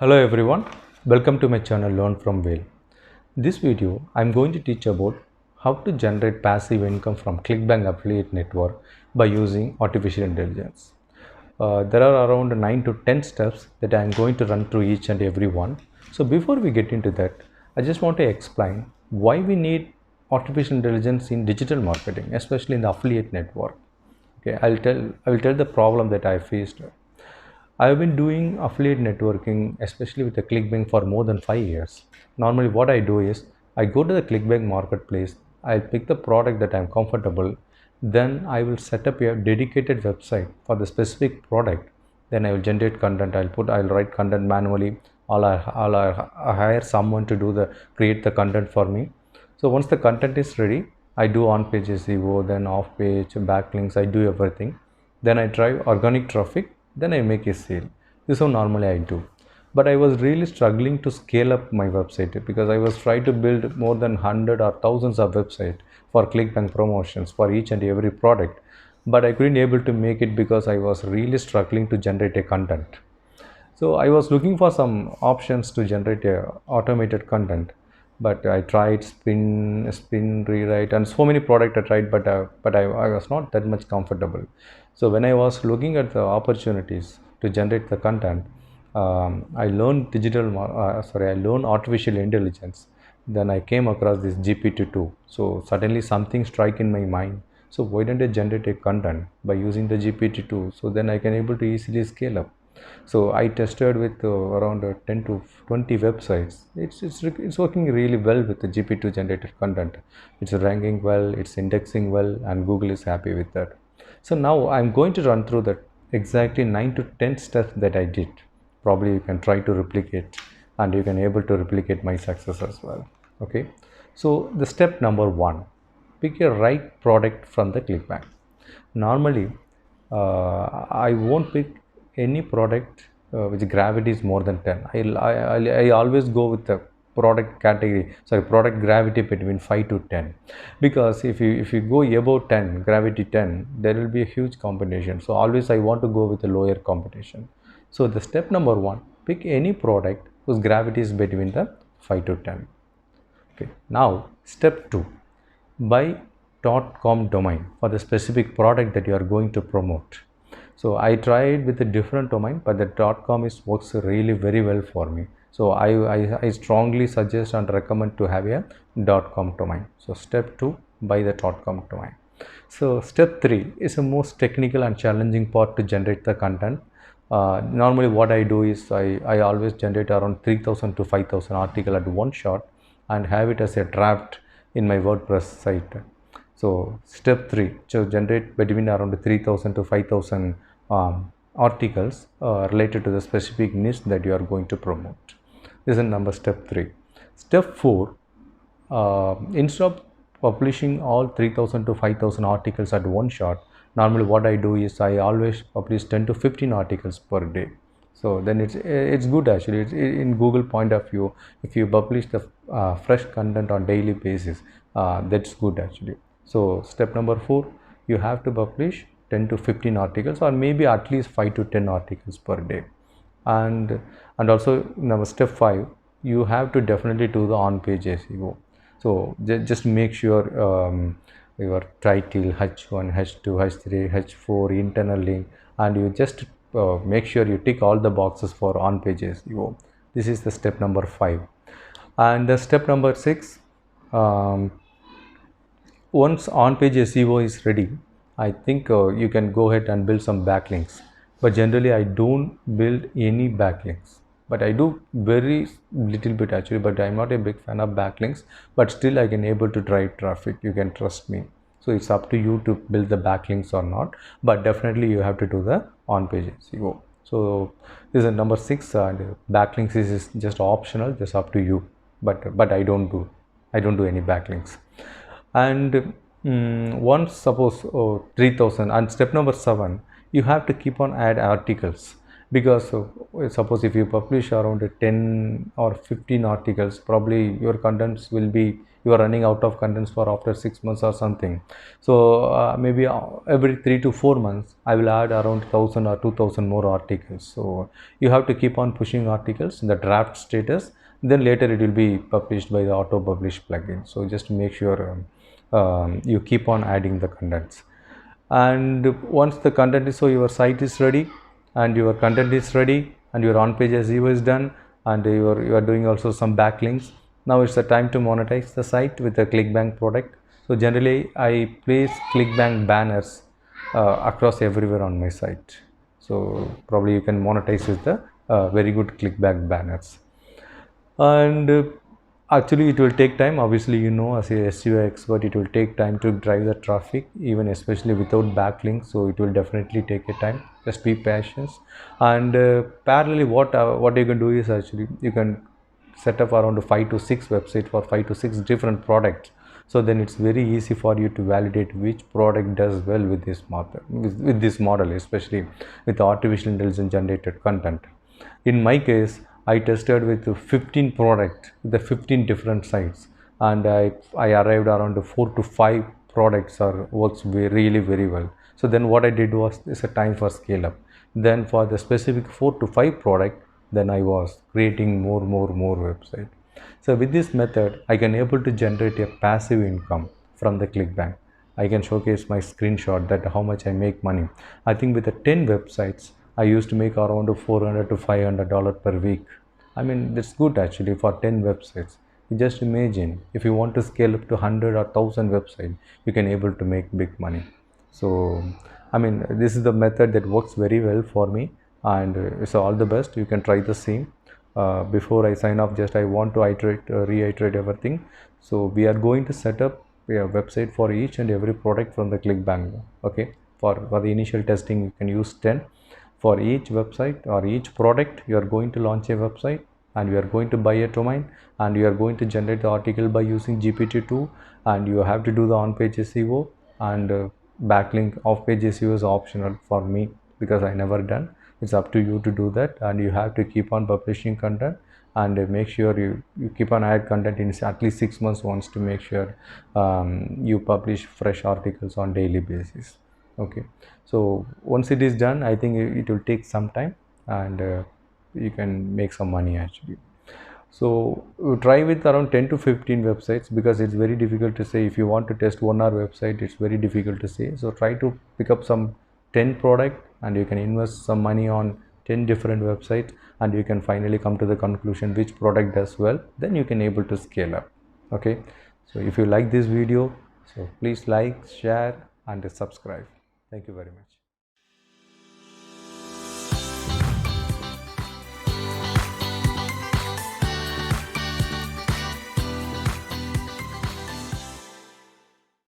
Hello everyone, welcome to my channel Learn from Whale. This video I am going to teach about how to generate passive income from ClickBank affiliate network by using artificial intelligence. There are around 9 to 10 steps that I am going to run through each and every one. So before we get into that, I just want to explain why we need artificial intelligence in digital marketing, especially in the affiliate network. Okay, I will tell the problem that I faced. I've been doing affiliate networking, especially with the ClickBank, for more than 5 years. Normally, what I do is I go to the ClickBank marketplace, I'll pick the product that I'm comfortable, then I will set up a dedicated website for the specific product. Then I will generate content. I'll write content manually. I hire someone to create the content for me. So once the content is ready, I do on-page SEO, then off-page backlinks. I do everything. Then I drive organic traffic, then I make a sale. This is how normally I do. But I was really struggling to scale up my website because I was trying to build more than 100 or thousands of websites for ClickBank promotions for each and every product. But I couldn't able to make it because I was really struggling to generate a content. So I was looking for some options to generate a automated content, but I tried spin, rewrite, and so many products I tried, but I was not that much comfortable. So when I was looking at the opportunities to generate the content, I learned I learned artificial intelligence. Then I came across this GPT-2. So suddenly something struck in my mind. So why don't I generate a content by using the GPT-2? So then I can able to easily scale up. So I tested with around 10 to 20 websites. It's working really well with the GPT generated content. It's ranking well, it's indexing well, and Google is happy with that. So now I'm going to run through that exactly 9 to 10 steps that I did. Probably you can try to replicate, and you can able to replicate my success as well. Okay. So the step number one, pick a right product from the ClickBank. Normally, I won't pick any product which gravity is more than 10. I always go with the product gravity between 5 to 10, because if you go above 10 gravity 10, there will be a huge competition. So always I want to go with a lower competition. So the step number one, pick any product whose gravity is between the 5 to 10. Okay. Now step 2, buy .com domain for the specific product that you are going to promote. So I tried with a different domain, but the .com works really very well for me. So I strongly suggest and recommend to have a .com domain. So step 2, buy the .com domain. So step 3 is the most technical and challenging part to generate the content. Normally what I do is I always generate around 3000 to 5000 article at one shot and have it as a draft in my WordPress site. So step 3, so generate between around 3000 to 5000 articles related to the specific niche that you are going to promote. This is number step 3. Step 4, instead of publishing all 3000 to 5000 articles at one shot, normally what I do is I always publish 10 to 15 articles per day. So then it's good actually. In Google point of view, if you publish the fresh content on daily basis, that's good actually. So step number 4, you have to publish 10 to 15 articles, or maybe at least 5 to 10 articles per day. And also number step 5, you have to definitely do the on-page SEO. So just make sure your title, H1, H2, H3, H4, internal link, and you just make sure you tick all the boxes for on-page SEO. This is the step number 5. And the step number 6, once on-page SEO is ready, I think you can go ahead and build some backlinks. But generally, I don't build any backlinks. But I do very little bit actually. But I'm not a big fan of backlinks. But still, I can able to drive traffic. You can trust me. So it's up to you to build the backlinks or not. But definitely, you have to do the on-page SEO. So this is number 6. And backlinks is just optional. Just up to you. But I don't do any backlinks. And once suppose 3000, and step number 7, you have to keep on add articles. because suppose if you publish around 10 or 15 articles, probably your contents will be, you are running out of contents for after 6 months or something. So maybe every 3 to 4 months I will add around 1000 or 2000 more articles. So you have to keep on pushing articles in the draft status, then later it will be published by the auto publish plugin. So just make sure you keep on adding the contents. And once the content is, so your site is ready and your content is ready and your on page SEO is done, and you are doing also some backlinks. Now it's the time to monetize the site with the ClickBank product. So generally I place ClickBank banners across everywhere on my site. So probably you can monetize with the very good ClickBank banners. And actually it will take time, obviously, as a SEO expert, it will take time to drive the traffic, even especially without backlinks. So it will definitely take a time. Just be patient. And parallelly, what you can do is, actually you can set up around 5 to 6 websites for 5 to 6 different products. So then it's very easy for you to validate which product does well with this model, with this model, especially with artificial intelligence generated content. In my case, I tested with 15 products, the 15 different sites, and I arrived around 4 to 5 products are works really very well. So then what I did was, it's a time for scale up. Then for the specific 4 to 5 product, then I was creating more website. So with this method, I can able to generate a passive income from the ClickBank. I can showcase my screenshot that how much I make money. I think with the 10 websites, I used to make around $400 to $500 per week. I mean, that's good actually for 10 websites. You just imagine if you want to scale up to 100 or 1000 websites, you can able to make big money. So, I mean, this is the method that works very well for me, and so all the best. You can try the same. Before I sign off, just I want to reiterate everything. So we are going to set up a website for each and every product from the ClickBank. Okay, for the initial testing, you can use 10. For each website or each product, you are going to launch a website, and you are going to buy a domain, and you are going to generate the article by using GPT-2, and you have to do the on-page SEO, and backlink. Off-page SEO is optional for me because I never done. It's up to you to do that, and you have to keep on publishing content, and make sure you keep on add content in at least 6 months once, to make sure you publish fresh articles on daily basis. Okay, so once it is done, I think it will take some time, and you can make some money actually. So try with around 10 to 15 websites, because it's very difficult to say. If you want to test 1 hour website, it's very difficult to say. So try to pick up some 10 product, and you can invest some money on 10 different websites, and you can finally come to the conclusion which product does well. Then you can able to scale up. Okay, so if you like this video, so please like, share and subscribe. Thank you very much.